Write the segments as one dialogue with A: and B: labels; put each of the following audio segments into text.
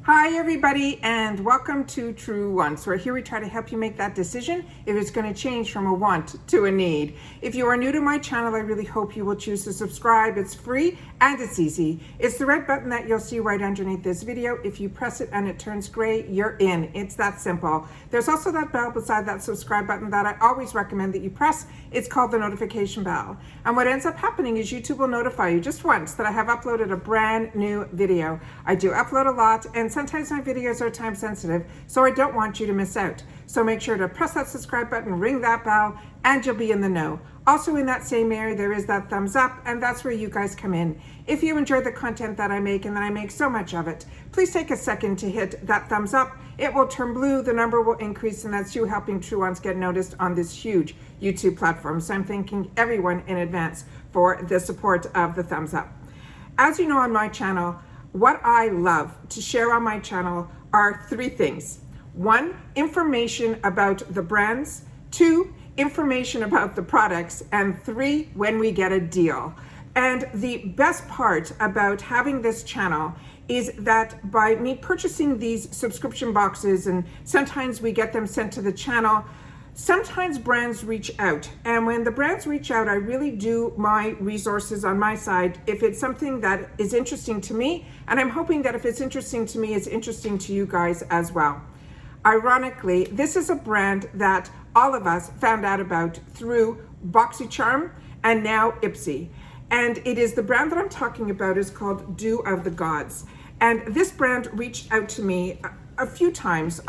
A: Hi everybody, and welcome to True Wants, where here we try to help you make that decision if it's going to change from a want to a need. If you are new to my channel, I really hope you will choose to subscribe. It's free and it's easy. It's the red button that you'll see right underneath this video. If you press it and it turns gray, you're in. It's that simple. There's also that bell beside that subscribe button that I always recommend that you press. It's called the notification bell. And what ends up happening is YouTube will notify you just once that I have uploaded a brand new video. I do upload a lot, and sometimes my videos are time sensitive, so I don't want you to miss out. So make sure to press that subscribe button, ring that bell, and you'll be in the know. Also in that same area, there is that thumbs up, and that's where you guys come in. If you enjoy the content that I make, and that I make so much of it, please take a second to hit that thumbs up. It will turn blue, the number will increase, and that's you helping True Ones get noticed on this huge YouTube platform. So I'm thanking everyone in advance for the support of the thumbs up. As you know, on my channel, what I love to share on my channel are three things. One, information about the brands. Two, information about the products. And three, when we get a deal. And the best part about having this channel is that by me purchasing these subscription boxes, and sometimes we get them sent to the channel, sometimes brands reach out. And when the brands reach out, I really do my resources on my side if it's something that is interesting to me. And I'm hoping that if it's interesting to me, it's interesting to you guys as well. Ironically, this is a brand that all of us found out about through Boxycharm and now IPSY. And it is the brand that I'm talking about is called Dew of the Gods. And this brand reached out to me a few times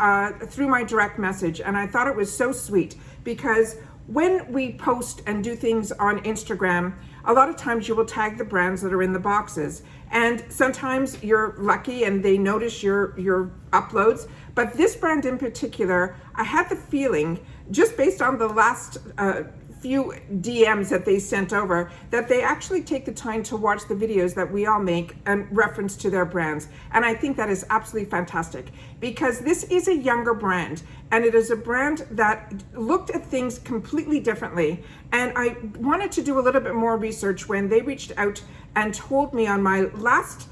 A: through my direct message, and I thought it was so sweet because when we post and do things on Instagram, a lot of times you will tag the brands that are in the boxes, and sometimes you're lucky and they notice your uploads. But this brand in particular, I had the feeling, just based on the last few DMs that they sent over, that they actually take the time to watch the videos that we all make and reference to their brands. And I think that is absolutely fantastic because this is a younger brand, and it is a brand that looked at things completely differently. And I wanted to do a little bit more research when they reached out and told me on my last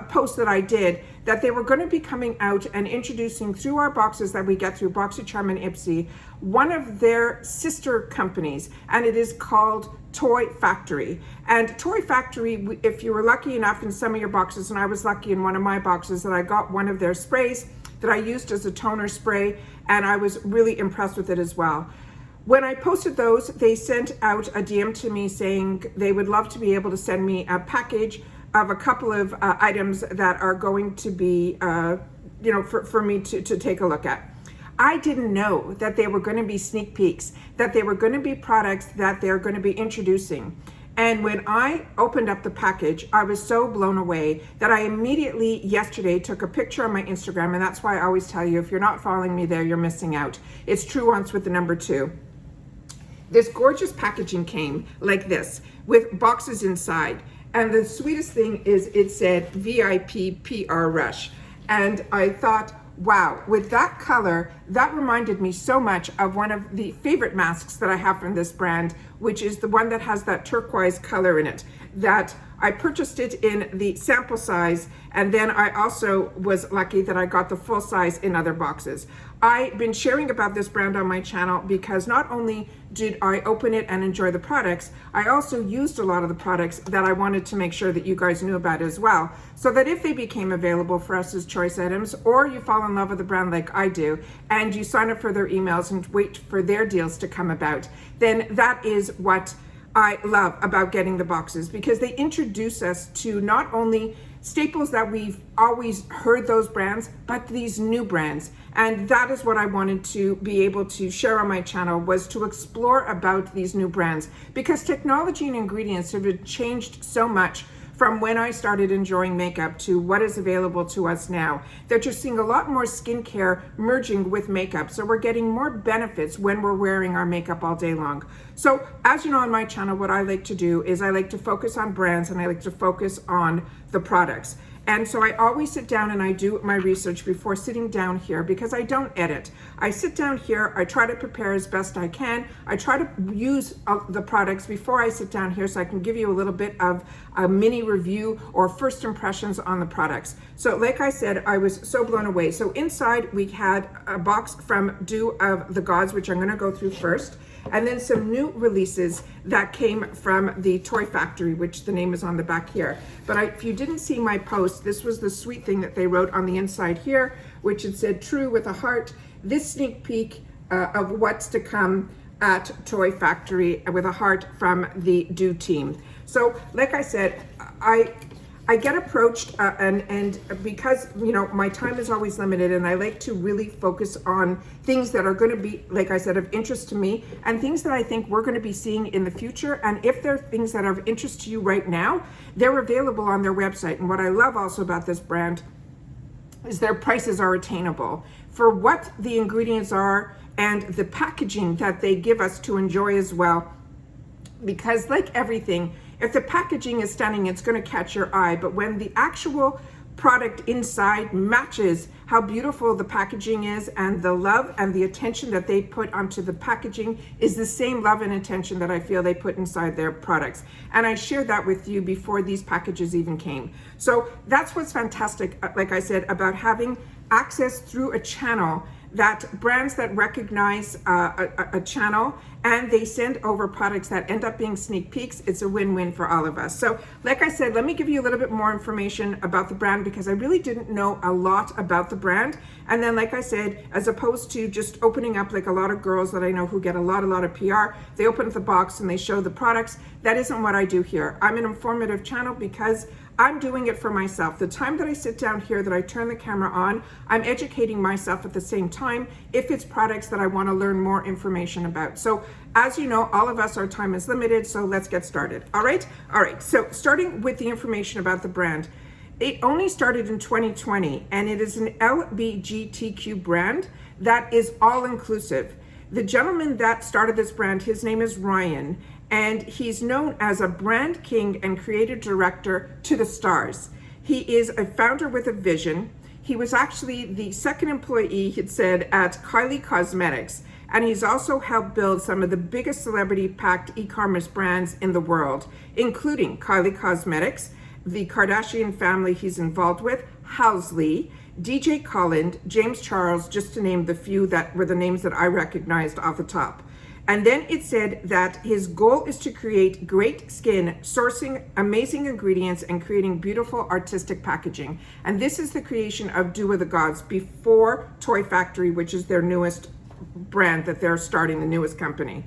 A: post that I did that they were going to be coming out and introducing through our boxes that we get through Boxycharm and IPSY, one of their sister companies, and it is called Toy Factory. And Toy Factory, if you were lucky enough in some of your boxes, and I was lucky in one of my boxes that I got one of their sprays that I used as a toner spray, and I was really impressed with it as well. When I posted those, they sent out a DM to me saying they would love to be able to send me a package of a couple of items that are going to be, for me to take a look at. I didn't know that they were going to be sneak peeks, that they were going to be products that they're going to be introducing. And when I opened up the package, I was so blown away that I immediately yesterday took a picture on my Instagram, and that's why I always tell you, if you're not following me there, you're missing out. It's True Wants with the number 2. This gorgeous packaging came like this, with boxes inside. And the sweetest thing is it said VIP PR Rush. And I thought, wow, with that color, that reminded me so much of one of the favorite masks that I have from this brand, which is the one that has that turquoise color in it, that I purchased it in the sample size, and then I also was lucky that I got the full size in other boxes. I've been sharing about this brand on my channel because not only did I open it and enjoy the products, I also used a lot of the products that I wanted to make sure that you guys knew about as well, so that if they became available for us as choice items, or you fall in love with the brand like I do, and you sign up for their emails and wait for their deals to come about, then that is what I love about getting the boxes, because they introduce us to not only staples that we've always heard those brands, but these new brands. And that is what I wanted to be able to share on my channel, was to explore about these new brands, because technology and ingredients have changed so much from when I started enjoying makeup to what is available to us now, that you're seeing a lot more skincare merging with makeup. So we're getting more benefits when we're wearing our makeup all day long. So as you know, on my channel, what I like to do is I like to focus on brands, and I like to focus on the products. And so I always sit down and I do my research before sitting down here, because I don't edit. I sit down here, I try to prepare as best I can. I try to use the products before I sit down here so I can give you a little bit of a mini review or first impressions on the products. So like I said, I was so blown away. So inside we had a box from Dew of the Gods, which I'm gonna go through first, and then some new releases that came from the Toy Factory, which the name is on the back here. But if you didn't see my post, this was the sweet thing that they wrote on the inside here, which it said true with a heart. This sneak peek of what's to come at Toy Factory with a heart from the Dew team. So like I said, I get approached and because, you know, my time is always limited and I like to really focus on things that are going to be, like I said, of interest to me and things that I think we're going to be seeing in the future. And if there are things that are of interest to you right now, they're available on their website. And what I love also about this brand is their prices are attainable for what the ingredients are and the packaging that they give us to enjoy as well. Because like everything, if the packaging is stunning, it's going to catch your eye. But when the actual product inside matches how beautiful the packaging is, and the love and the attention that they put onto the packaging is the same love and attention that I feel they put inside their products. And I shared that with you before these packages even came. So that's what's fantastic, like I said, about having access through a channel, that brands that recognize a channel and they send over products that end up being sneak peeks. It's a win-win for all of us. So like I said, let me give you a little bit more information about the brand, because I really didn't know a lot about the brand. And then like I said, as opposed to just opening up like a lot of girls that I know who get a lot of PR, they open up the box and they show the products. That isn't what I do here. I'm an informative channel because I'm doing it for myself. The time that I sit down here, that I turn the camera on, I'm educating myself at the same time if it's products that I want to learn more information about. So as you know, all of us, our time is limited, so let's get started. All right, so starting with the information about the brand. It only started in 2020, and it is an LGBTQ brand that is all inclusive. The gentleman that started this brand, his name is Ryan, and he's known as a brand king and creative director to the stars. He is a founder with a vision. He was actually the second employee, he said, at Kylie Cosmetics, and he's also helped build some of the biggest celebrity-packed e-commerce brands in the world, including Kylie Cosmetics, the Kardashian family he's involved with, Housley, DJ Khaled, James Charles, just to name the few that were the names that I recognized off the top. And then it said that his goal is to create great skin, sourcing amazing ingredients, and creating beautiful artistic packaging. And this is the creation of Dew of the Gods before Toy Factory, which is their newest brand that they're starting, the newest company.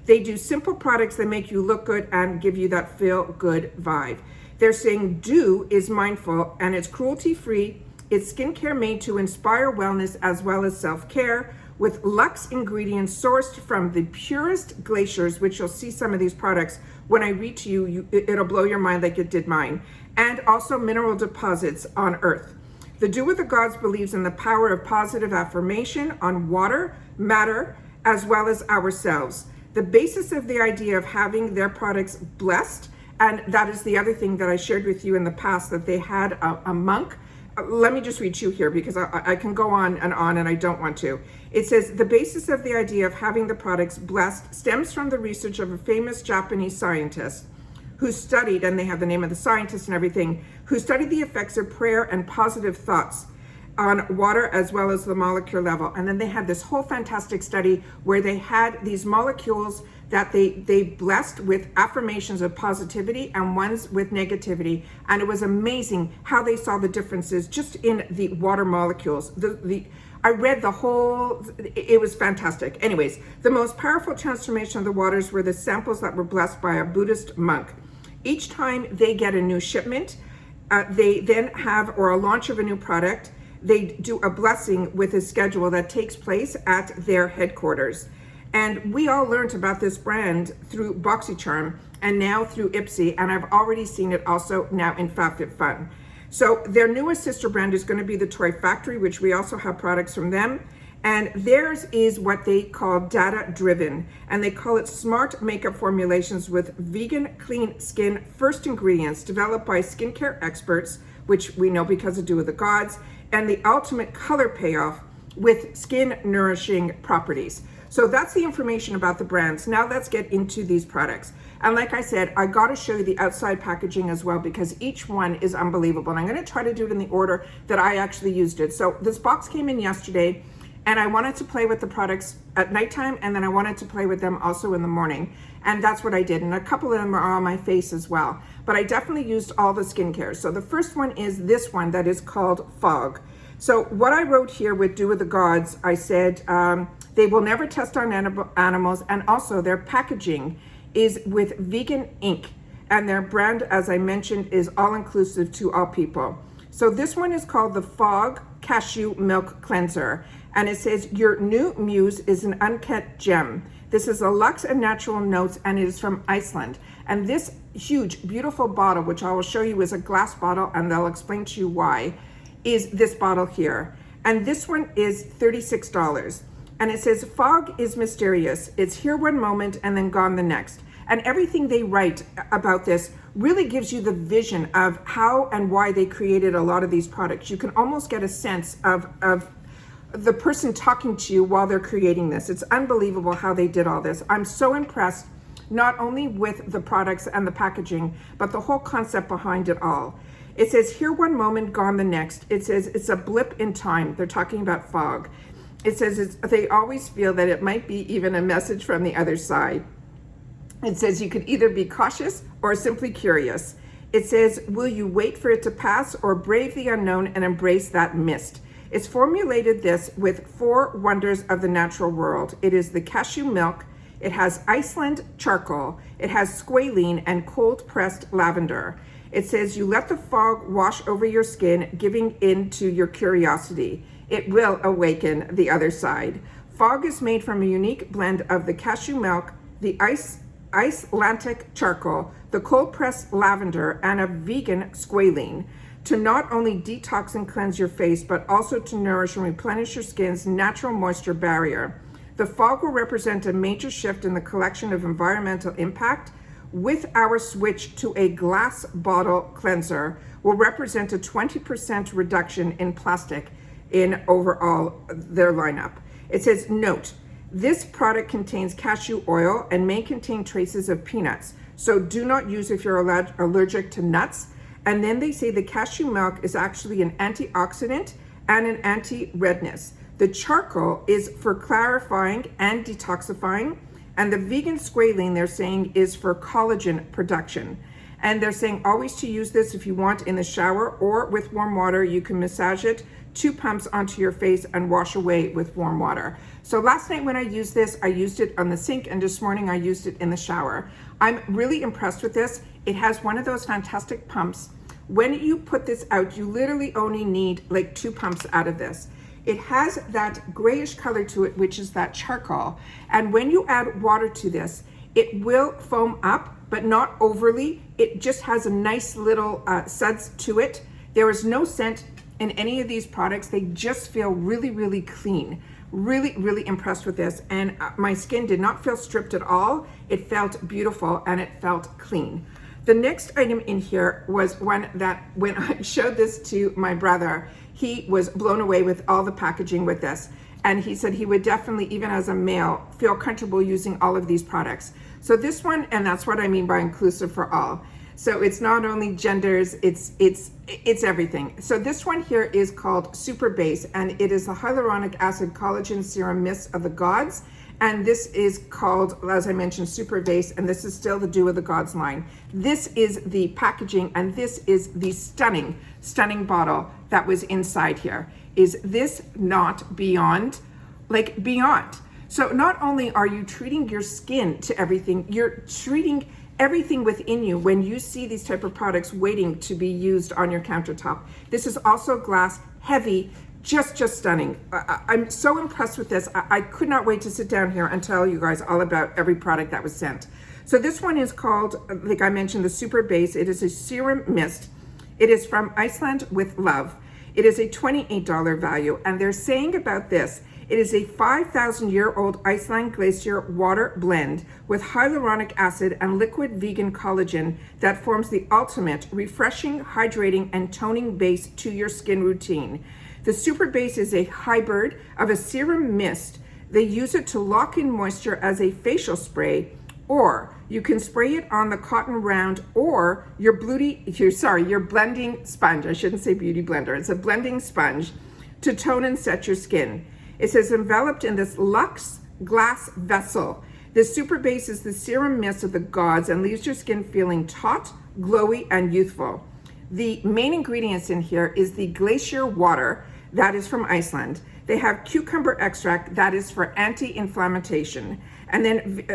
A: They do simple products that make you look good and give you that feel-good vibe. They're saying Dew is mindful and it's cruelty-free. It's skincare made to inspire wellness as well as self-care, with luxe ingredients sourced from the purest glaciers, which you'll see some of these products when I read to you, it'll blow your mind like it did mine, and also mineral deposits on Earth. The Dew of the Gods believes in the power of positive affirmation on water, matter, as well as ourselves. The basis of the idea of having their products blessed, and that is the other thing that I shared with you in the past, that they had a monk. Let me just read you here, because I can go on and I don't want to. It says, the basis of the idea of having the products blessed stems from the research of a famous Japanese scientist who studied, and they have the name of the scientist and everything, who studied the effects of prayer and positive thoughts on water as well as the molecular level. And then they had this whole fantastic study where they had these molecules that they blessed with affirmations of positivity and ones with negativity. And it was amazing how they saw the differences just in the water molecules. I read the whole, it was fantastic. Anyways, the most powerful transformation of the waters were the samples that were blessed by a Buddhist monk. Each time they get a new shipment, they then have, or a launch of a new product, they do a blessing with a schedule that takes place at their headquarters. And we all learned about this brand through Boxycharm and now through IPSY, and I've already seen it also now in FabFitFun. So their newest sister brand is going to be the Toy Factory, which we also have products from them. And theirs is what they call data driven, and they call it smart makeup formulations with vegan clean skin first ingredients developed by skincare experts which we know because of Dew of the Gods, and the ultimate color payoff with skin nourishing properties. So that's the information about the brands. Now let's get into these products. And like I said, I got to show you the outside packaging as well, because each one is unbelievable. And I'm going to try to do it in the order that I actually used it. So this box came in yesterday, and I wanted to play with the products at nighttime, and then I wanted to play with them also in the morning. And that's what I did. And a couple of them are on my face as well. But I definitely used all the skincare. So the first one is this one that is called Fog. So what I wrote here with Dew of the Gods, I said, they will never test on animals, and also their packaging is with vegan ink, and their brand, as I mentioned, is all-inclusive to all people. So this one is called the Fog Cashew Milk Cleanser, and it says, your new muse is an uncut gem. This is a luxe and natural notes, and it is from Iceland. And this huge, beautiful bottle, which I will show you is a glass bottle, and they'll explain to you why, is this bottle here. And this one is $36. And it says, fog is mysterious. It's here one moment and then gone the next. And everything they write about this really gives you the vision of how and why they created a lot of these products. You can almost get a sense of the person talking to you while they're creating this. It's unbelievable how they did all this. I'm so impressed, not only with the products and the packaging, but the whole concept behind it all. It says, here one moment, gone the next. It says, it's a blip in time. They're talking about fog. It says, they always feel that it might be even a message from the other side. It says, you could either be cautious or simply curious. It says, will you wait for it to pass or brave the unknown and embrace that mist? It's formulated this with 4 wonders of the natural world. It is the cashew milk. It has Iceland charcoal. It has squalene and cold pressed lavender. It says, you let the fog wash over your skin, giving in to your curiosity. It will awaken the other side. Fog is made from a unique blend of the cashew milk, the Icelandic charcoal, the cold pressed lavender, and a vegan squalene to not only detox and cleanse your face, but also to nourish and replenish your skin's natural moisture barrier. The fog will represent a major shift in the collection of environmental impact. With our switch to a glass bottle cleanser will represent a 20% reduction in plastic in overall their lineup. It says, note, this product contains cashew oil and may contain traces of peanuts, so do not use if you're allergic to nuts. And then they say the cashew milk is actually an antioxidant and an anti-redness. The charcoal is for clarifying and detoxifying, and the vegan squalene, they're saying, is for collagen production. And they're saying always to use this if you want in the shower or with warm water. You can massage it 2 pumps onto your face and wash away with warm water. So last night when I used this, I used it on the sink, and this morning I used it in the shower. I'm really impressed with this. It has one of those fantastic pumps. When you put this out, you literally only need like 2 pumps out of this. It has that grayish color to it, which is that charcoal. And when you add water to this, it will foam up, but not overly. It just has a nice little suds to it. There is no scent in any of these products. They just feel really, really clean. Really, really impressed with this. And my skin did not feel stripped at all. It felt beautiful and it felt clean. The next item in here was one that when I showed this to my brother, he was blown away with all the packaging with this. And he said he would definitely, even as a male, feel comfortable using all of these products. So this one, and that's what I mean by inclusive for all. So it's not only genders, it's everything. So this one here is called Super Base, and it is the hyaluronic acid collagen serum mist of the gods. And this is called, as I mentioned, Super Base, and this is still the Dew of the Gods line. This is the packaging, and this is the stunning, stunning bottle that was inside here. Is this not beyond? Like beyond. So not only are you treating your skin to everything, you're treating everything within you when you see these type of products waiting to be used on your countertop. This is also glass, heavy, just stunning. I'm so impressed with this. I could not wait to sit down here and tell you guys all about every product that was sent. So this one is called, like I mentioned, the Super Base. It is a serum mist. It is from Iceland with love. It is a $28 value, and they're saying about this, It is a 5,000-year-old Iceland glacier water blend with hyaluronic acid and liquid vegan collagen that forms the ultimate refreshing, hydrating, and toning base to your skin routine. The super base is a hybrid of a serum mist. They use it to lock in moisture as a facial spray, or you can spray it on the cotton round or your blending sponge. I shouldn't say beauty blender. It's a blending sponge to tone and set your skin. It says enveloped in this luxe glass vessel. This super base is the serum mist of the gods and leaves your skin feeling taut, glowy, and youthful. The main ingredients in here is the glacier water that is from Iceland. They have cucumber extract that is for anti-inflammation, and then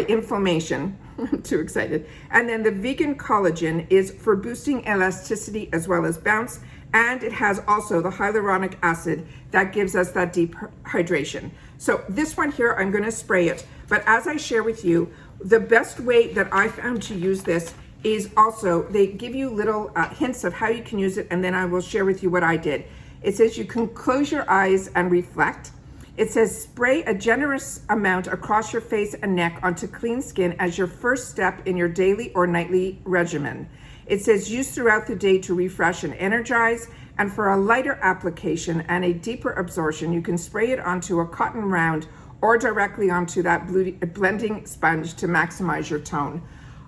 A: inflammation. I'm too excited. And then the vegan collagen is for boosting elasticity as well as bounce, and it has also the hyaluronic acid that gives us that deep hydration. So this one here, I'm going to spray it, but as I share with you, the best way that I found to use this is also they give you little hints of how you can use it, and then I will share with you what I did. It says you can close your eyes and reflect. It says spray a generous amount across your face and neck onto clean skin as your first step in your daily or nightly regimen. It says use throughout the day to refresh and energize, and for a lighter application and a deeper absorption, you can spray it onto a cotton round or directly onto that blending sponge to maximize your tone.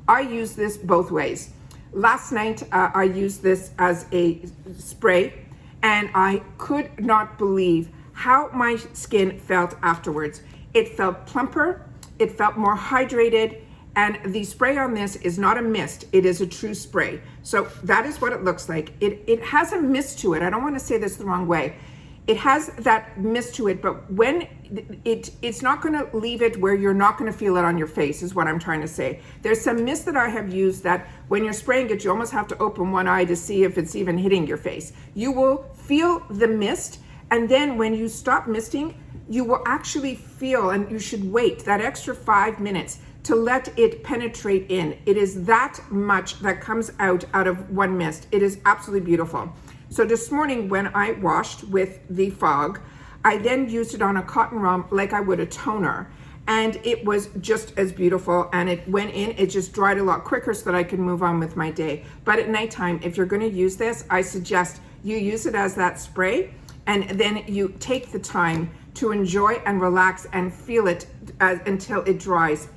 A: I use this both ways. Last night, I used this as a spray, and I could not believe how my skin felt afterwards. It felt plumper, it felt more hydrated, and the spray on this is not a mist, it is a true spray. So that is what it looks like. It has a mist to it. I don't want to say this the wrong way. It has that mist to it, but when it's not going to leave it where you're not going to feel it on your face, is what I'm trying to say. There's some mist that I have used that when you're spraying it, you almost have to open one eye to see if it's even hitting your face. You will feel the mist, and then when you stop misting, you will actually feel, and you should wait that extra 5 minutes to let it penetrate in. It is that much that comes out of one mist. It is absolutely beautiful. So this morning when I washed with the fog, I then used it on a cotton round like I would a toner, and it was just as beautiful, and it went in, it just dried a lot quicker so that I could move on with my day. But at nighttime, if you're going to use this, I suggest you use it as that spray, and then you take the time to enjoy and relax and feel it until it dries.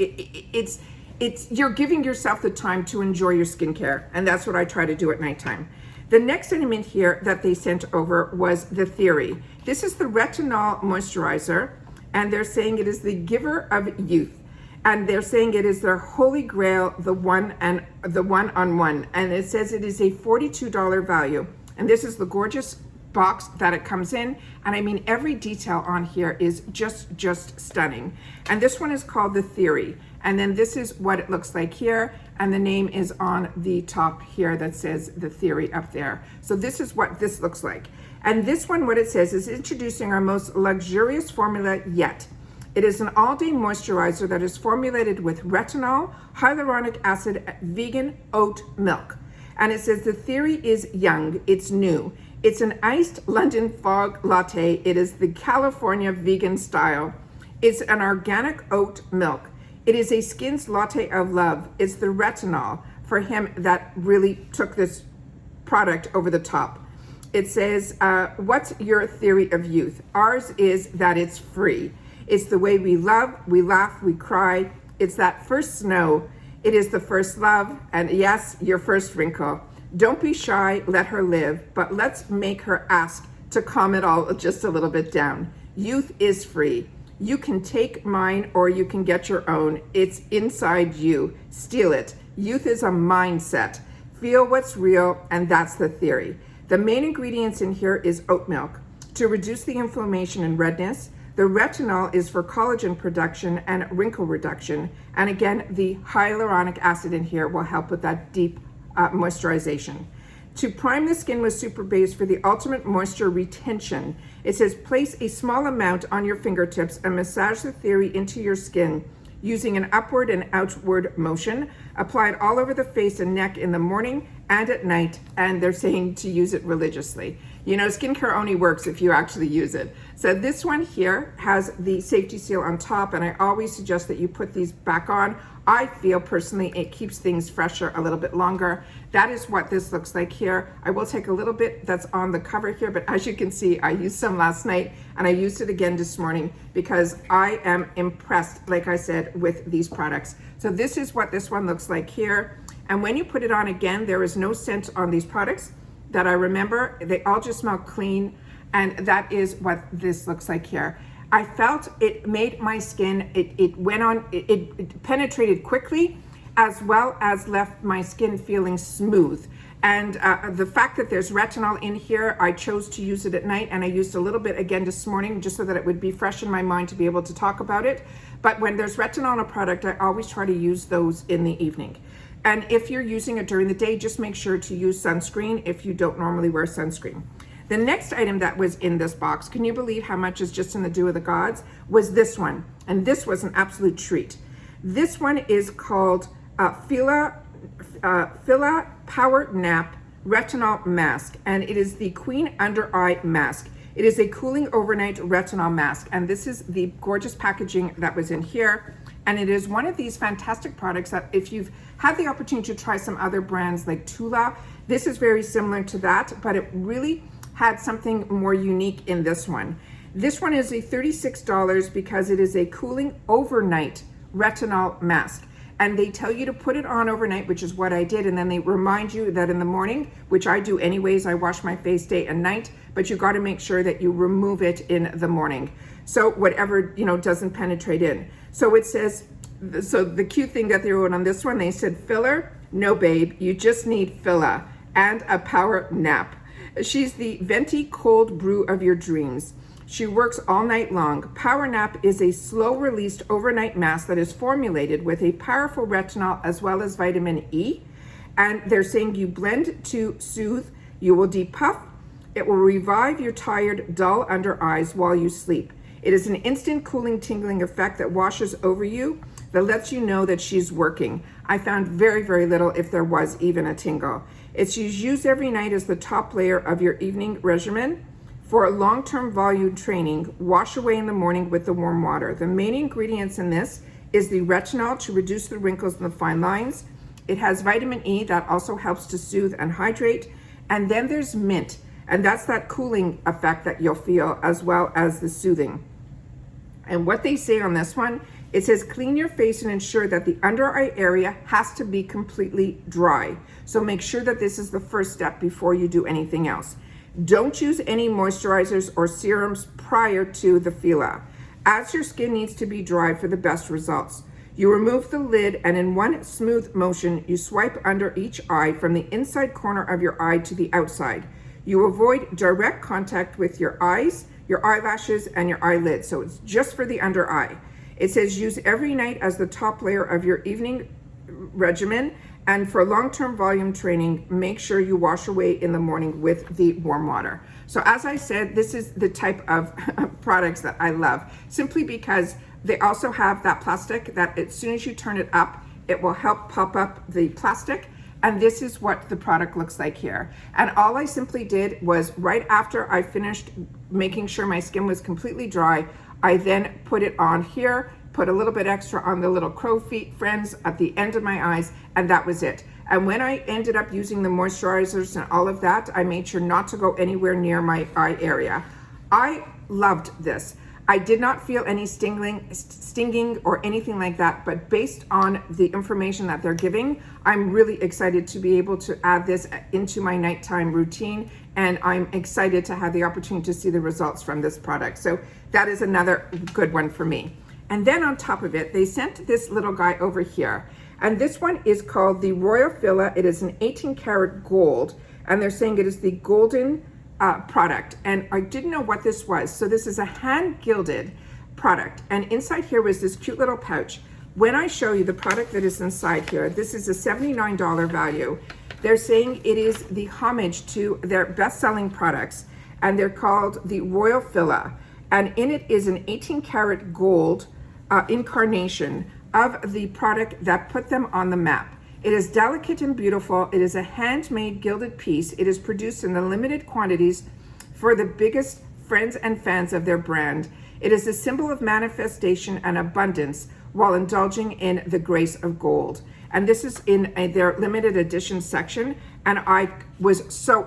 A: You're giving yourself the time to enjoy your skincare, and that's what I try to do at nighttime. The next element here that they sent over was the Theory. This is the retinol moisturizer, and they're saying it is the giver of youth, and they're saying it is their holy grail, the one-on-one, and it says it is a $42 value, and this is the gorgeous box that it comes in, and I mean every detail on here is just stunning. And this one is called the Theory, and then this is what it looks like here, and the name is on the top here that says the Theory up there. So this is what this looks like. And this one, what it says is introducing our most luxurious formula yet. It is an all-day moisturizer that is formulated with retinol, hyaluronic acid, vegan oat milk. And it says the Theory is young, it's new. It's an iced London fog latte. It is the California vegan style. It's an organic oat milk. It is a skin's latte of love. It's the retinol for him that really took this product over the top. It says, what's your theory of youth? Ours is that it's free. It's the way we love, we laugh, we cry. It's that first snow. It is the first love, and yes, your first wrinkle. Don't be shy, let her live, but let's make her ask to calm it all just a little bit down. Youth is free. You can take mine or you can get your own. It's inside you. Steal it. Youth is a mindset. Feel what's real, and that's the Theory. The main ingredients in here is oat milk to reduce the inflammation and redness. The retinol is for collagen production and wrinkle reduction. And again, the hyaluronic acid in here will help with that deep moisturization. To prime the skin with super base for the ultimate moisture retention, it says place a small amount on your fingertips and massage the Theory into your skin using an upward and outward motion. Apply it all over the face and neck in the morning and at night, and they're saying to use it religiously. You know, skincare only works if you actually use it. So this one here has the safety seal on top, and I always suggest that you put these back on. I feel personally it keeps things fresher a little bit longer. That is what this looks like here. I will take a little bit that's on the cover here, but as you can see, I used some last night and I used it again this morning because I am impressed, like I said, with these products. So this is what this one looks like here. And when you put it on again, there is no scent on these products that I remember. They all just smell clean, and that is what this looks like here. I felt it made my skin, it penetrated quickly, as well as left my skin feeling smooth. And the fact that there's retinol in here, I chose to use it at night, and I used a little bit again this morning just so that it would be fresh in my mind to be able to talk about it. But when there's retinol in a product, I always try to use those in the evening. And if you're using it during the day, just make sure to use sunscreen if you don't normally wear sunscreen. The next item that was in this box, can you believe how much is just in the Dew of the Gods, was this one. And this was an absolute treat. This one is called Fila Power Nap Retinol Mask, and it is the Queen Under Eye Mask. It is a cooling overnight retinol mask, and this is the gorgeous packaging that was in here. And it is one of these fantastic products that if you've had the opportunity to try some other brands like Tula, this is very similar to that, but it really had something more unique in this one. This one is a $36 because it is a cooling overnight retinol mask. And they tell you to put it on overnight, which is what I did. And then they remind you that in the morning, which I do anyways, I wash my face day and night, but you got to make sure that you remove it in the morning. So whatever, you know, doesn't penetrate in. So it says, so the cute thing that they wrote on this one, they said, filler? No, babe, you just need Fila and a power nap. She's the venti cold brew of your dreams. She works all night long. Power Nap is a slow-released overnight mask that is formulated with a powerful retinol as well as vitamin E. And they're saying you blend to soothe, you will depuff, it will revive your tired, dull under eyes while you sleep. It is an instant cooling, tingling effect that washes over you, that lets you know that she's working. I found very, very little, if there was even a tingle. It's used every night as the top layer of your evening regimen. For long-term volume training, wash away in the morning with the warm water. The main ingredients in this is the retinol to reduce the wrinkles and the fine lines. It has vitamin E that also helps to soothe and hydrate. And then there's mint, and that's that cooling effect that you'll feel as well as the soothing. And what they say on this one, it says clean your face and ensure that the under eye area has to be completely dry. So make sure that this is the first step before you do anything else. Don't use any moisturizers or serums prior to the Fila, as your skin needs to be dry for the best results. You remove the lid and in one smooth motion, you swipe under each eye from the inside corner of your eye to the outside. You avoid direct contact with your eyes, your eyelashes, and your eyelids. So it's just for the under eye. It says use every night as the top layer of your evening regimen. And for long-term volume training, make sure you wash away in the morning with the warm water. So as I said, this is the type of products that I love, simply because they also have that plastic that as soon as you turn it up, it will help pop up the plastic. And this is what the product looks like here. And all I simply did was right after I finished making sure my skin was completely dry, I then put it on here, put a little bit extra on the little crow feet friends at the end of my eyes, and that was it. And when I ended up using the moisturizers and all of that, I made sure not to go anywhere near my eye area. I loved this. I did not feel any stinging or anything like that, but based on the information that they're giving, I'm really excited to be able to add this into my nighttime routine, and I'm excited to have the opportunity to see the results from this product. So that is another good one for me. And then on top of it, they sent this little guy over here. And this one is called the Royal Fila. It is an 18 karat gold. And they're saying it is the golden product. And I didn't know what this was. So this is a hand gilded product. And inside here was this cute little pouch. When I show you the product that is inside here, this is a $79 value. They're saying it is the homage to their best-selling products. And they're called the Royal Fila. And in it is an 18 karat gold incarnation of the product that put them on the map. It is delicate and beautiful. It is a handmade gilded piece. It is produced in the limited quantities for the biggest friends and fans of their brand. It is a symbol of manifestation and abundance while indulging in the grace of gold. And this is in their limited edition section, and I was so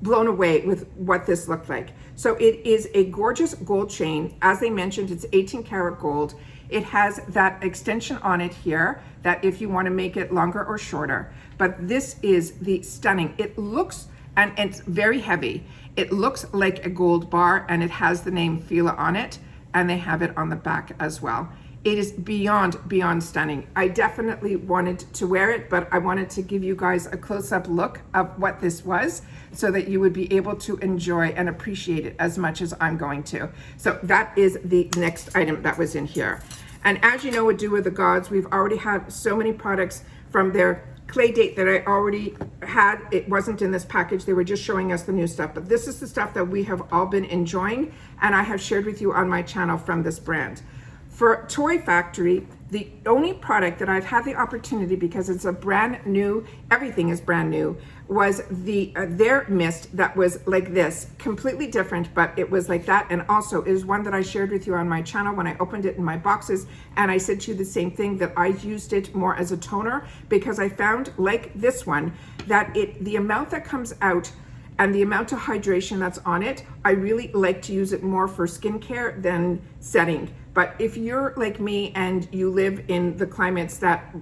A: blown away with what this looked like. So it is a gorgeous gold chain. As they mentioned, it's 18 karat gold. It has that extension on it here that if you want to make it longer or shorter. But this is the stunning. It looks, and it's very heavy. It looks like a gold bar, and it has the name Fila on it, and they have it on the back as well. It is beyond stunning. I definitely wanted to wear it, but I wanted to give you guys a close-up look of what this was so that you would be able to enjoy and appreciate it as much as I'm going to. So that is the next item that was in here. And as you know, with Do With The Gods, we've already had so many products from their clay date that I already had. It wasn't in this package. They were just showing us the new stuff. But this is the stuff that we have all been enjoying, and I have shared with you on my channel from this brand. For Toy Factory, the only product that I've had the opportunity, because it's a brand new, everything is brand new, was their mist that was like this, completely different, but it was like that. And also is one that I shared with you on my channel when I opened it in my boxes, and I said to you the same thing, that I used it more as a toner, because I found, like this one, that the amount that comes out and the amount of hydration that's on it, I really like to use it more for skincare than setting. But if you're like me and you live in the climates that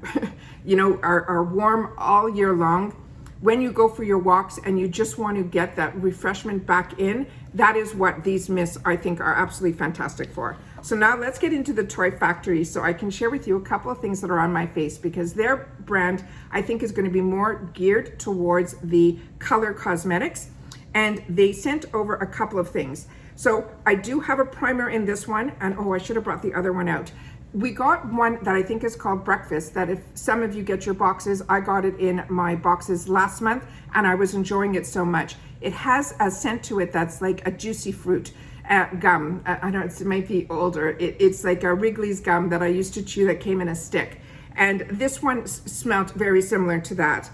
A: you know are warm all year long, when you go for your walks and you just want to get that refreshment back in, that is what these mists I think are absolutely fantastic for. So now let's get into the Toy Factory so I can share with you a couple of things that are on my face, because their brand I think is going to be more geared towards the color cosmetics, and they sent over a couple of things. So I do have a primer in this one, and oh, I should have brought the other one out. We got one that I think is called Breakfast, that if some of you get your boxes, I got it in my boxes last month, and I was enjoying it so much. It has a scent to it that's like a juicy fruit gum. I know it might be older. It's like a Wrigley's gum that I used to chew that came in a stick. And this one smelled very similar to that.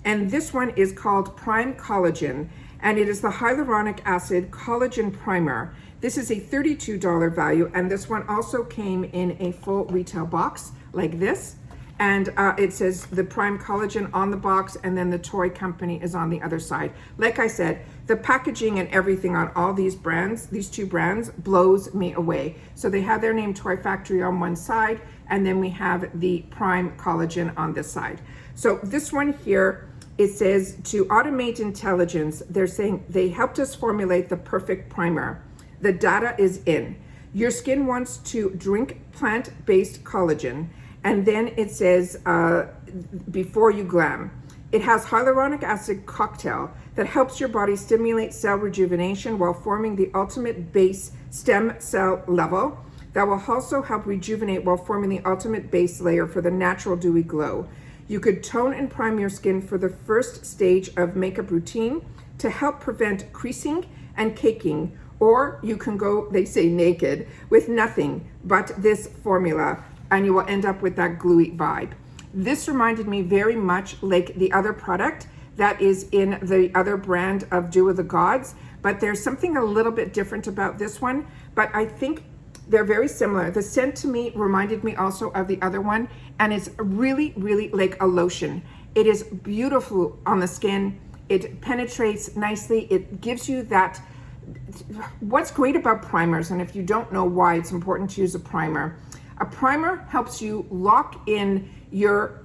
A: And this one is called Prime Collagen, and it is the hyaluronic acid collagen primer. This is a $32 value, and this one also came in a full retail box like this, and it says the Prime Collagen on the box, and then the toy company is on the other side. Like I said, the packaging and everything on all these brands, these two brands, blows me away. So they have their name Toy Factory on one side, and then we have the Prime Collagen on this side. So this one here, it says to automate intelligence. They're saying they helped us formulate the perfect primer. The data is in. Your skin wants to drink plant-based collagen. And then it says, before you glam. It has hyaluronic acid cocktail that helps your body stimulate cell rejuvenation while forming the ultimate base stem cell level that will also help rejuvenate while forming the ultimate base layer for the natural dewy glow. You could tone and prime your skin for the first stage of makeup routine to help prevent creasing and caking, or you can go, they say, naked with nothing but this formula, and you will end up with that gluey vibe. This reminded me very much like the other product that is in the other brand of Do With The Gods, but there's something a little bit different about this one, but I think they're very similar. The scent to me reminded me also of the other one, and it's really, really like a lotion. It is beautiful on the skin. It penetrates nicely. It gives you that. What's great about primers, and if you don't know why it's important to use a primer helps you lock in your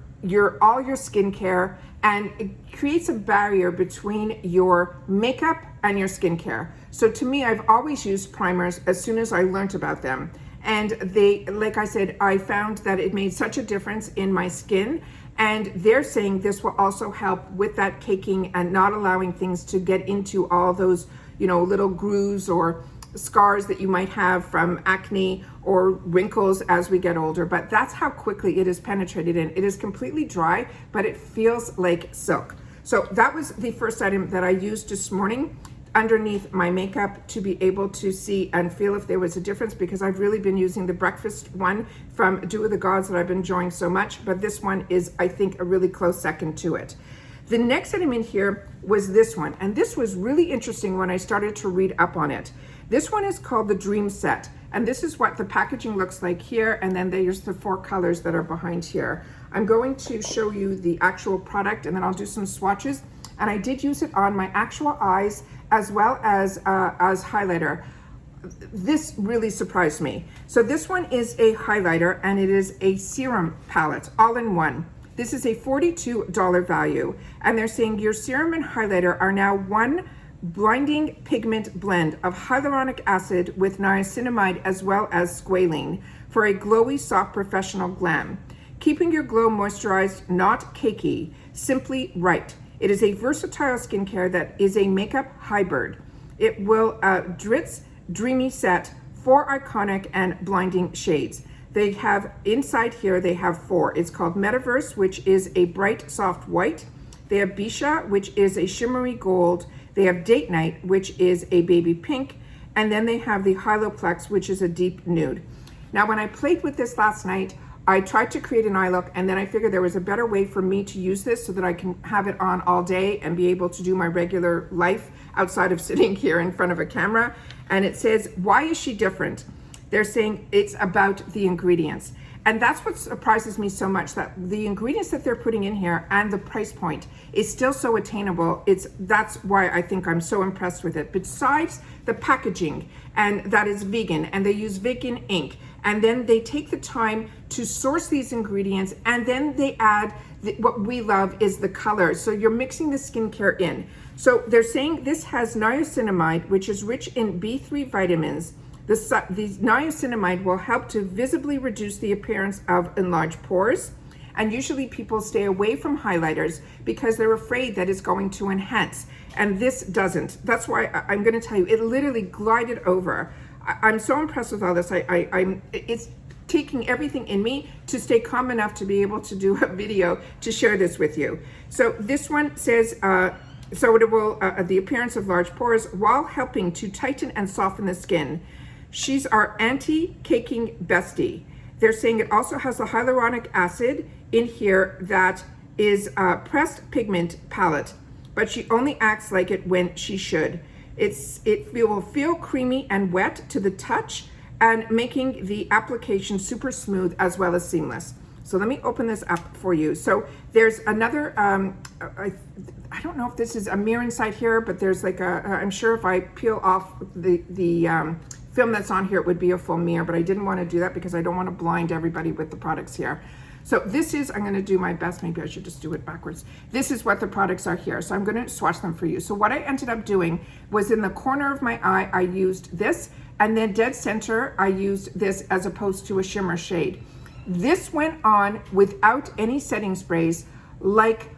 A: all your skincare, and it creates a barrier between your makeup and your skincare. So to me, I've always used primers as soon as I learned about them. And they, like I said, I found that it made such a difference in my skin. And they're saying this will also help with that caking and not allowing things to get into all those, you know, little grooves or scars that you might have from acne or wrinkles as we get older. But that's how quickly it is penetrated in. It is completely dry, but it feels like silk. So that was the first item that I used this morning underneath my makeup to be able to see and feel if there was a difference, because I've really been using the Breakfast one from Do With The Gods that I've been enjoying so much, but this one is, I think, a really close second to it. The next item in here was this one, and this was really interesting when I started to read up on it. This one is called the Dreamy Set, and this is what the packaging looks like here, and then there's the 4 colors that are behind here. I'm going to show you the actual product, and then I'll do some swatches, and I did use it on my actual eyes as well as highlighter. This really surprised me. So this one is a highlighter, and it is a serum palette, all in one. This is a $42 value, and they're saying your serum and highlighter are now one blinding pigment blend of hyaluronic acid with niacinamide as well as squalene for a glowy, soft, professional glam. Keeping your glow moisturized, not cakey, simply right. It is a versatile skincare that is a makeup hybrid. It will Dreamy Set 4 iconic and blinding shades. They have inside here, they have 4. It's called Metaverse, which is a bright, soft white. They have Bisha, which is a shimmery gold. They have Date Night, which is a baby pink. And then they have the Hyloplex, which is a deep nude. Now, when I played with this last night, I tried to create an eye look, and then I figured there was a better way for me to use this so that I can have it on all day and be able to do my regular life outside of sitting here in front of a camera. And it says, why is she different? They're saying it's about the ingredients. And that's what surprises me so much, that the ingredients that they're putting in here and the price point is still so attainable. That's why I think I'm so impressed with it. Besides the packaging, and that is vegan, and they use vegan ink, and then they take the time to source these ingredients, and then they add what we love is the colors. So you're mixing the skincare in. So they're saying this has niacinamide, which is rich in B3 vitamins. The niacinamide will help to visibly reduce the appearance of enlarged pores. And usually people stay away from highlighters because they're afraid that it's going to enhance. And this doesn't. That's why I'm going to tell you, it literally glided over. I'm so impressed with all this. It's taking everything in me to stay calm enough to be able to do a video to share this with you. So this one says, so it will, the appearance of large pores while helping to tighten and soften the skin. She's our anti-caking bestie. They're saying it also has the hyaluronic acid in here that is pressed pigment palette, but she only acts like it when she should. It will feel creamy and wet to the touch and making the application super smooth as well as seamless. So let me open this up for you. So there's another, I don't know if this is a mirror inside here, but there's like I'm sure if I peel off the film that's on here, it would be a full mirror, but I didn't want to do that because I don't want to blind everybody with the products here. So this is, I'm going to do my best, maybe I should just do it backwards. This is what the products are here. So I'm going to swatch them for you. So what I ended up doing was in the corner of my eye, I used this, and then dead center, I used this as opposed to a shimmer shade. This went on without any setting sprays, like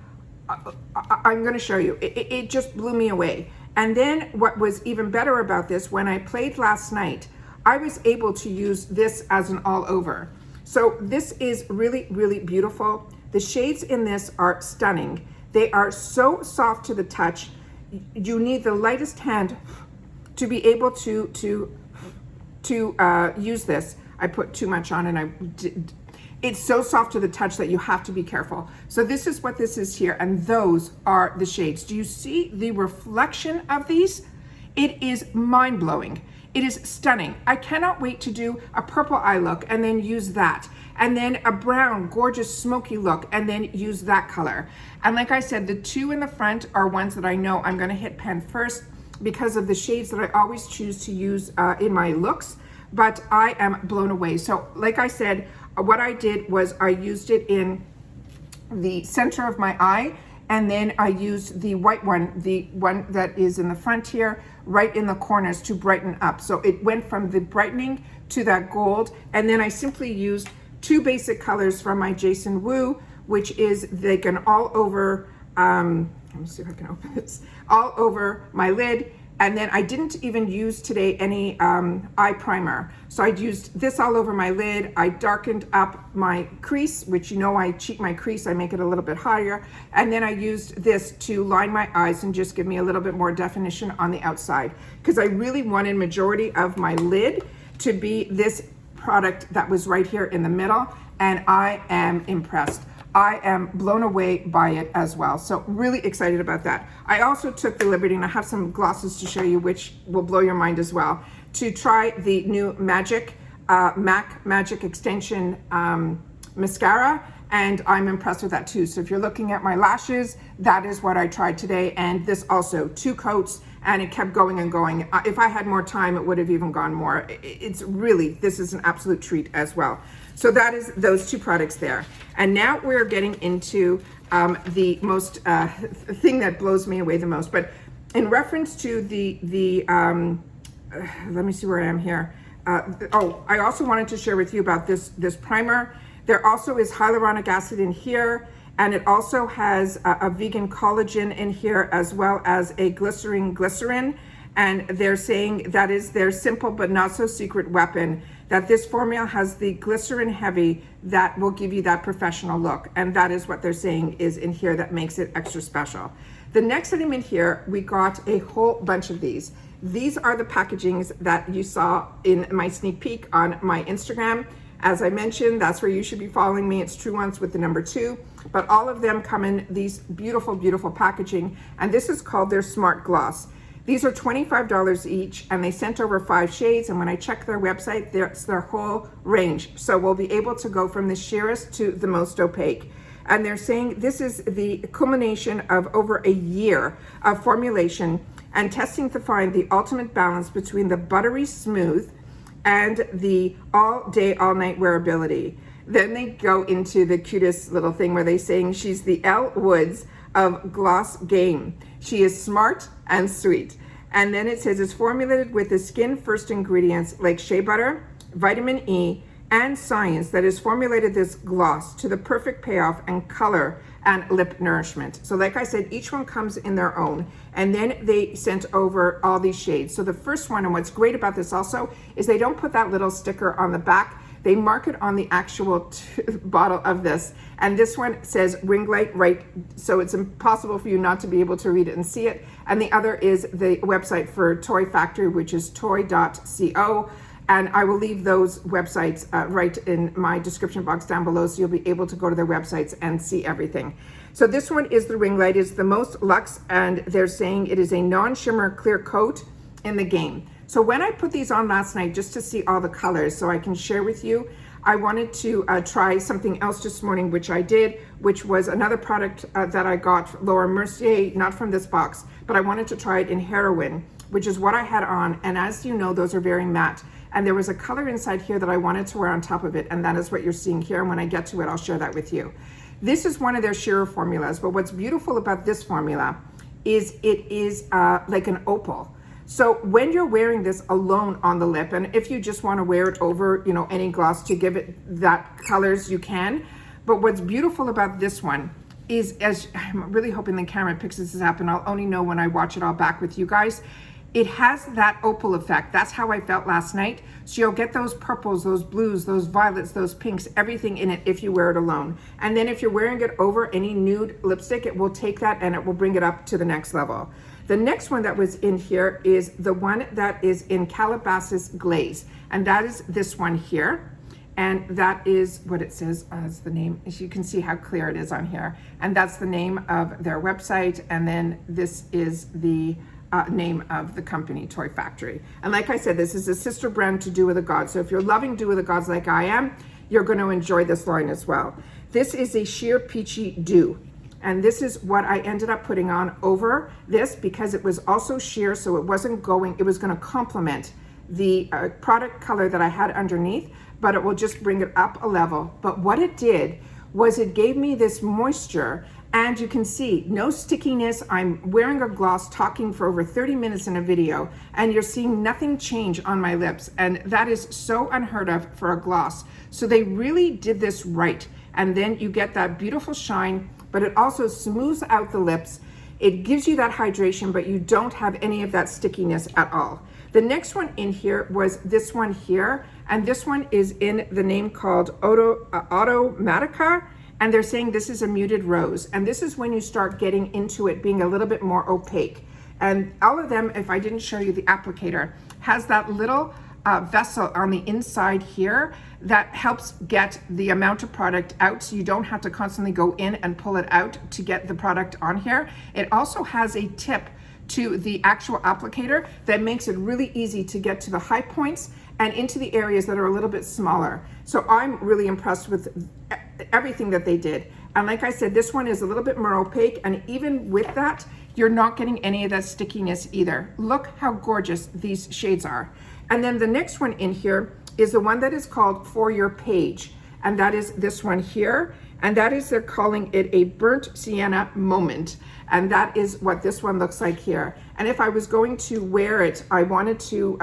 A: I'm going to show you. It just blew me away. And then what was even better about this, when I played last night, I was able to use this as an all over. So this is really, really beautiful. The shades in this are stunning. They are so soft to the touch. You need the lightest hand to be able to use this. I put too much on and it's so soft to the touch that you have to be careful. So this is what this is here, and those are the shades. Do you see the reflection of these? It is mind-blowing. It is stunning. I cannot wait to do a purple eye look and then use that, and then a brown, gorgeous, smoky look and then use that color. And like I said, the 2 in the front are ones that I know I'm gonna hit pan first because of the shades that I always choose to use in my looks, but I am blown away. So like I said, what I did was I used it in the center of my eye, and then I used the white one, the one that is in the front here, right in the corners to brighten up. So it went from the brightening to that gold, and then I simply used 2 basic colors from my Jason Wu, which is like an all over, let me see if I can open this, all over my lid. And then I didn't even use today any eye primer. So I used this all over my lid. I darkened up my crease, which you know I cheat my crease, I make it a little bit higher. And then I used this to line my eyes and just give me a little bit more definition on the outside. Because I really wanted majority of my lid to be this product that was right here in the middle. And I am impressed. I am blown away by it as well. So really excited about that. I also took the liberty, and I have some glosses to show you, which will blow your mind as well, to try the new MAC Magic Extension mascara, and I'm impressed with that too. So if you're looking at my lashes, that is what I tried today. And this also, 2 coats, and it kept going and going. If I had more time, it would have even gone more. It's really, this is an absolute treat as well. So that is those 2 products there. And now we're getting into the most thing that blows me away the most. But in reference to let me see where I am here. I also wanted to share with you about this primer. There also is hyaluronic acid in here, and it also has a vegan collagen in here, as well as a glycerin. And they're saying that is their simple but not so secret weapon, that this formula has the glycerin heavy that will give you that professional look. And that is what they're saying is in here that makes it extra special. The next item in here, we got a whole bunch of these. These are the packagings that you saw in my sneak peek on my Instagram. As I mentioned, that's where you should be following me. It's True Ones with the number 2, but all of them come in these beautiful, beautiful packaging. And this is called their Smart Gloss. These are $25 each, and they sent over 5 shades. And when I check their website, it's their whole range. So we'll be able to go from the sheerest to the most opaque. And they're saying this is the culmination of over a year of formulation and testing to find the ultimate balance between the buttery smooth and the all day, all night wearability. Then they go into the cutest little thing where they're saying she's the Elle Woods of gloss game. She is smart and sweet. And then it says it's formulated with the skin first ingredients like shea butter, vitamin E, and science that has formulated this gloss to the perfect payoff and color and lip nourishment. So like I said, each one comes in their own, and then they sent over all these shades. So the first one, and what's great about this also, is they don't put that little sticker on the back. They mark it on the actual bottle of this. And this one says ring light right, so it's impossible for you not to be able to read it and see it. And the other is the website for Toy Factory, which is toy.co. And I will leave those websites right in my description box down below, so you'll be able to go to their websites and see everything. So this one is the ring light. It's the most luxe, and they're saying it is a non-shimmer clear coat in the game. So when I put these on last night, just to see all the colors so I can share with you, I wanted to try something else this morning, which I did, which was another product that I got, Laura Mercier, not from this box, but I wanted to try it in Heroin, which is what I had on. And as you know, those are very matte. And there was a color inside here that I wanted to wear on top of it, and that is what you're seeing here. And when I get to it, I'll share that with you. This is one of their sheer formulas, but what's beautiful about this formula is it is like an opal. So when you're wearing this alone on the lip, and if you just want to wear it over, you know, any gloss to give it that colors, you can. But what's beautiful about this one is, as I'm really hoping the camera picks this up, and I'll only know when I watch it all back with you guys, it has that opal effect. That's how I felt last night. So you'll get those purples, those blues, those violets, those pinks, everything in it if you wear it alone. And then if you're wearing it over any nude lipstick, it will take that and it will bring it up to the next level. The next one that was in here is the one that is in Calabasas Glaze. And that is this one here. And that is what it says as the name. As you can see how clear it is on here. And that's the name of their website. And then this is the name of the company, Toy Factory. And like I said, this is a sister brand to Do With The Gods. So if you're loving Do With The Gods like I am, you're going to enjoy this line as well. This is a sheer peachy dew. And this is what I ended up putting on over this because it was also sheer, so it wasn't going, it was going to complement the product color that I had underneath, but it will just bring it up a level. But what it did was it gave me this moisture, and you can see no stickiness. I'm wearing a gloss, talking for over 30 minutes in a video, and you're seeing nothing change on my lips. And that is so unheard of for a gloss. So they really did this right. And then you get that beautiful shine, but it also smooths out the lips. It gives you that hydration, but you don't have any of that stickiness at all. The next one in here was this one here, and this one is in the name called Automatica, and they're saying this is a muted rose, and this is when you start getting into it being a little bit more opaque. And all of them, if I didn't show you the applicator, has that little vessel on the inside here that helps get the amount of product out, so you don't have to constantly go in and pull it out to get the product on here. It also has a tip to the actual applicator that makes it really easy to get to the high points and into the areas that are a little bit smaller. So I'm really impressed with everything that they did. And like I said, this one is a little bit more opaque, and even with that, you're not getting any of that stickiness either. Look how gorgeous these shades are. And then the next one in here is the one that is called For Your Page. And that is this one here. And that is, they're calling it a burnt sienna moment. And that is what this one looks like here. And if I was going to wear it, I wanted to,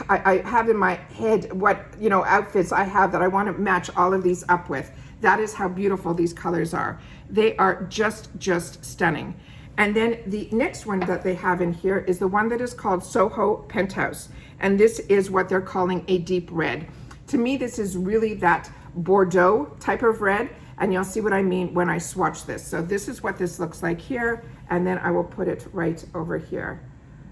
A: I have in my head what, you know, outfits I have that I want to match all of these up with. That is how beautiful these colors are. They are just stunning. And then the next one that they have in here is the one that is called Soho Penthouse. And this is what they're calling a deep red. To me, this is really that Bordeaux type of red. And you'll see what I mean when I swatch this. So this is what this looks like here. And then I will put it right over here.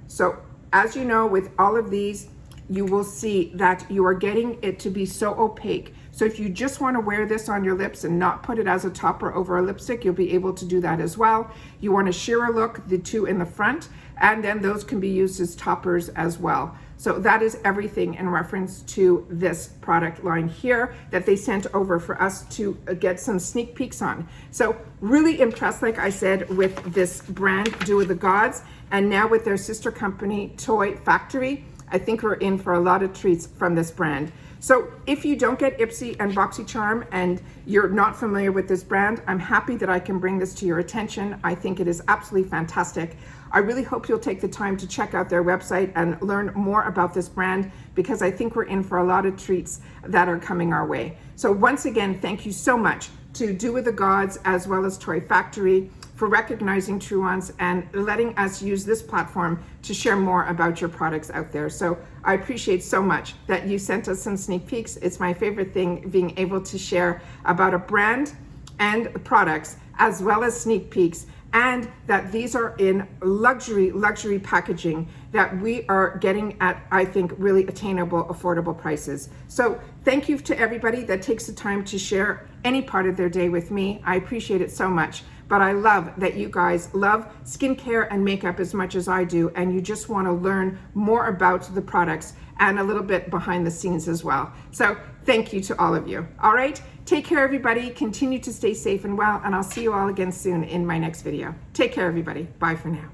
A: So as you know, with all of these, you will see that you are getting it to be so opaque. So if you just want to wear this on your lips and not put it as a topper over a lipstick, you'll be able to do that as well. You want a sheer look, the two in the front, and then those can be used as toppers as well. So that is everything in reference to this product line here that they sent over for us to get some sneak peeks on. So really impressed, like I said, with this brand, Do With The Gods, and now with their sister company, Toy Factory. I think we're in for a lot of treats from this brand. So if you don't get IPSY and Boxycharm and you're not familiar with this brand, I'm happy that I can bring this to your attention. I think it is absolutely fantastic. I really hope you'll take the time to check out their website and learn more about this brand, because I think we're in for a lot of treats that are coming our way. So once again, thank you so much to Do With The Gods as well as Toy Factory for recognizing True Ones and letting us use this platform to share more about your products out there. So I appreciate so much that you sent us some sneak peeks. It's my favorite thing, being able to share about a brand and products as well as sneak peeks, and that these are in luxury packaging that we are getting at, I think, really attainable, affordable prices. So thank you to everybody that takes the time to share any part of their day with me. I appreciate it so much. But I love that you guys love skincare and makeup as much as I do, and you just want to learn more about the products and a little bit behind the scenes as well. So thank you to all of you. All right, take care, everybody. Continue to stay safe and well, and I'll see you all again soon in my next video. Take care, everybody. Bye for now.